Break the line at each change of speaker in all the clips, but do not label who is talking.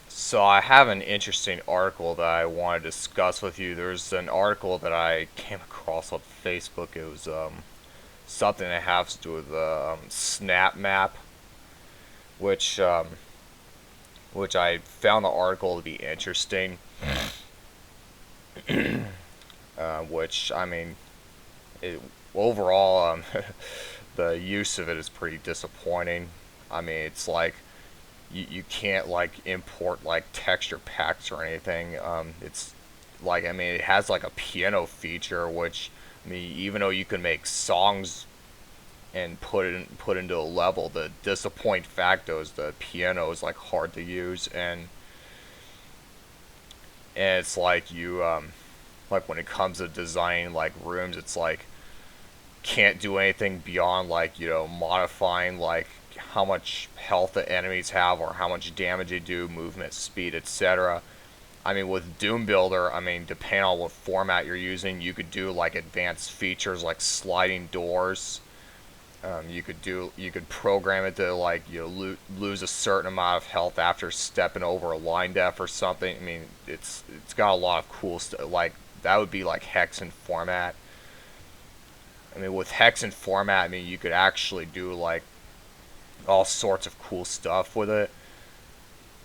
So I have an interesting article that I want to discuss with you. There's an article that I came across on Facebook. It was something that has to do with SnapMap, which which I found the article to be interesting. Which I mean, it, overall, the use of it is pretty disappointing. I mean, it's like you can't like import like texture packs or anything. It's like I mean it has like a piano feature, which I mean even though you can make songs and put into a level, the disappointing fact is the piano is like hard to use and it's like you like when it comes to designing like rooms, it's like can't do anything beyond like modifying like how much health the enemies have or how much damage they do, movement speed, etc. I mean with Doom Builder, I mean depending on what format you're using, you could do like advanced features like sliding doors. You could program it to like lose a certain amount of health after stepping over a line def or something. I mean it's got a lot of cool stuff. Like that would be like hex and format. I mean, with hex and format, I mean, you could actually do like all sorts of cool stuff with it.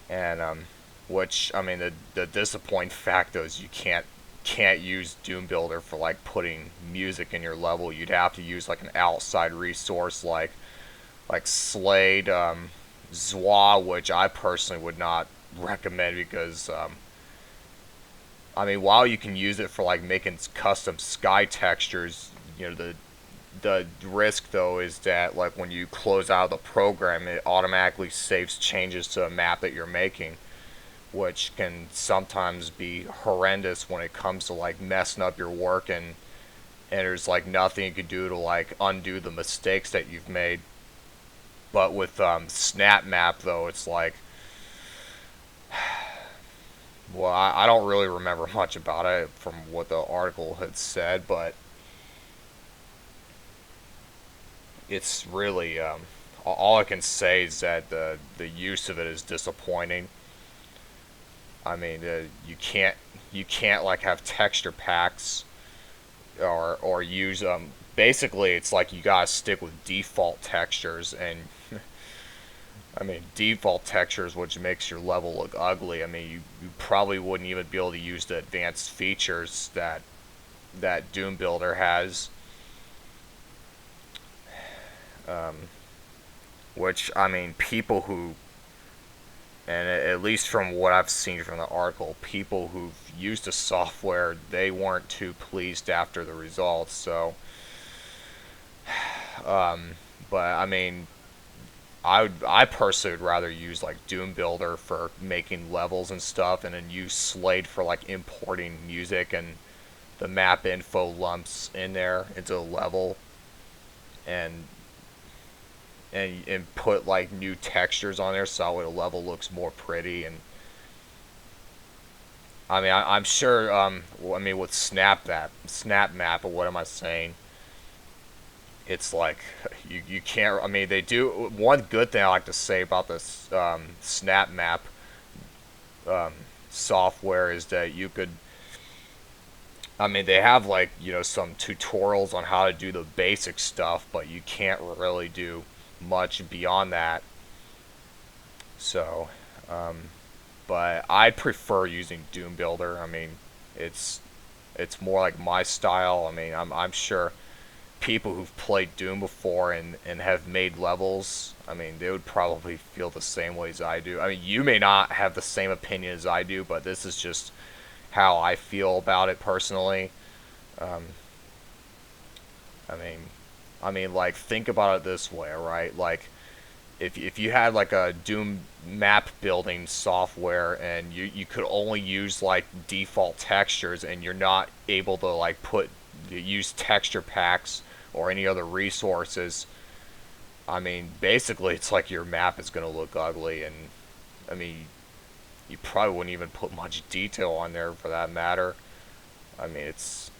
And which I mean, the disappointing fact is you can't use Doom Builder for like putting music in your level. You'd have to use like an outside resource like Slade, Zwa, which I personally would not recommend because I mean, while you can use it for like making custom sky textures, the risk though is that like when you close out the program, it automatically saves changes to a map that you're making, which can sometimes be horrendous when it comes to like messing up your work and there's like nothing you can do to like undo the mistakes that you've made. But with SnapMap though, it's like well, I don't really remember much about it from what the article had said, but it's really all I can say is that the use of it is disappointing. I mean, you can't like have texture packs or use basically it's like you gotta stick with default textures and I mean default textures which makes your level look ugly. I mean you probably wouldn't even be able to use the advanced features that Doom Builder has. Um, which I mean people who and at least from what I've seen from the article, people who've used the software they weren't too pleased after the results. So, um, but I mean, I personally would rather use like Doom Builder for making levels and stuff, and then use Slate for like importing music and the map info lumps in there into the level, and and put like new textures on there so the level looks more pretty. And I mean I'm sure I mean with SnapMap or what am I saying, it's like you can't. I mean they do one good thing I like to say about this SnapMap um, software is that you could. I mean they have like some tutorials on how to do the basic stuff, but you can't really do much beyond that. So, but I prefer using Doom Builder. I mean, it's it's more like my style. I mean, I'm sure people who've played Doom before and have made levels, I mean, they would probably feel the same way as I do. I mean, you may not have the same opinion as I do, but this is just how I feel about it personally. Um, I mean, like think about it this way, right? Like if you had like a Doom map building software and you could only use like default textures and you're not able to like use texture packs or any other resources, I mean basically it's like your map is going to look ugly. And I mean you probably wouldn't even put much detail on there for that matter. I mean it's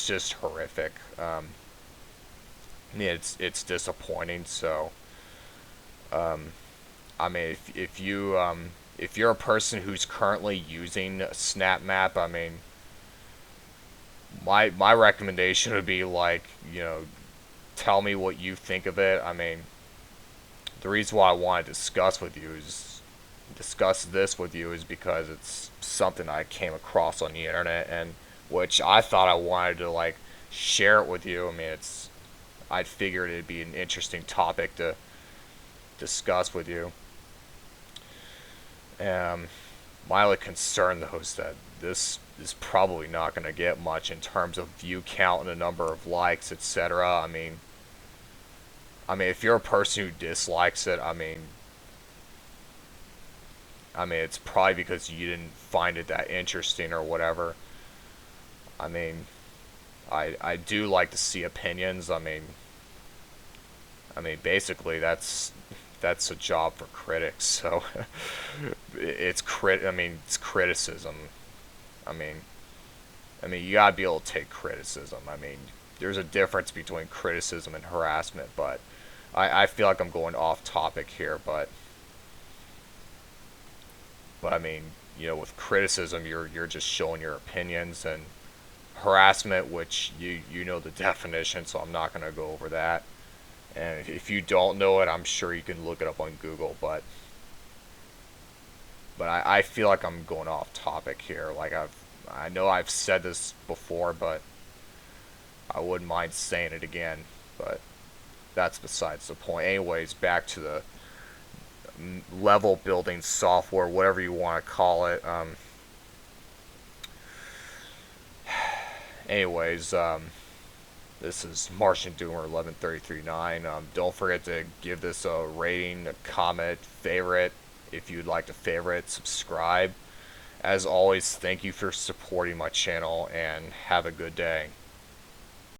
just horrific. Yeah, it's disappointing. So um, I mean, if you're a person who's currently using SnapMap, I mean, my recommendation would be like, tell me what you think of it. I mean, the reason why I want to discuss this with you is because it's something I came across on the internet, and which I thought I wanted to like share it with you. I mean, I figured it'd be an interesting topic to discuss with you. My only concern though is that this is probably not going to get much in terms of view count and the number of likes, etc. I mean, if you're a person who dislikes it, it's probably because you didn't find it that interesting or whatever. I mean, I do like to see opinions. Basically that's a job for critics. So it's criticism. I mean, you gotta be able to take criticism. I mean, there's a difference between criticism and harassment, but I feel like I'm going off topic here, but I mean, with criticism, you're just showing your opinions, and harassment, which you know the definition, so I'm not gonna go over that. And if you don't know it, I'm sure you can look it up on Google. But I feel like I'm going off topic here. Like I know I've said this before, but I wouldn't mind saying it again. But that's besides the point. Anyways, back to the level building software, whatever you want to call it. Anyways, this is Martian Doomer 11339. Don't forget to give this a rating, a comment, favorite if you'd like to favorite, subscribe. As always, thank you for supporting my channel and have a good day.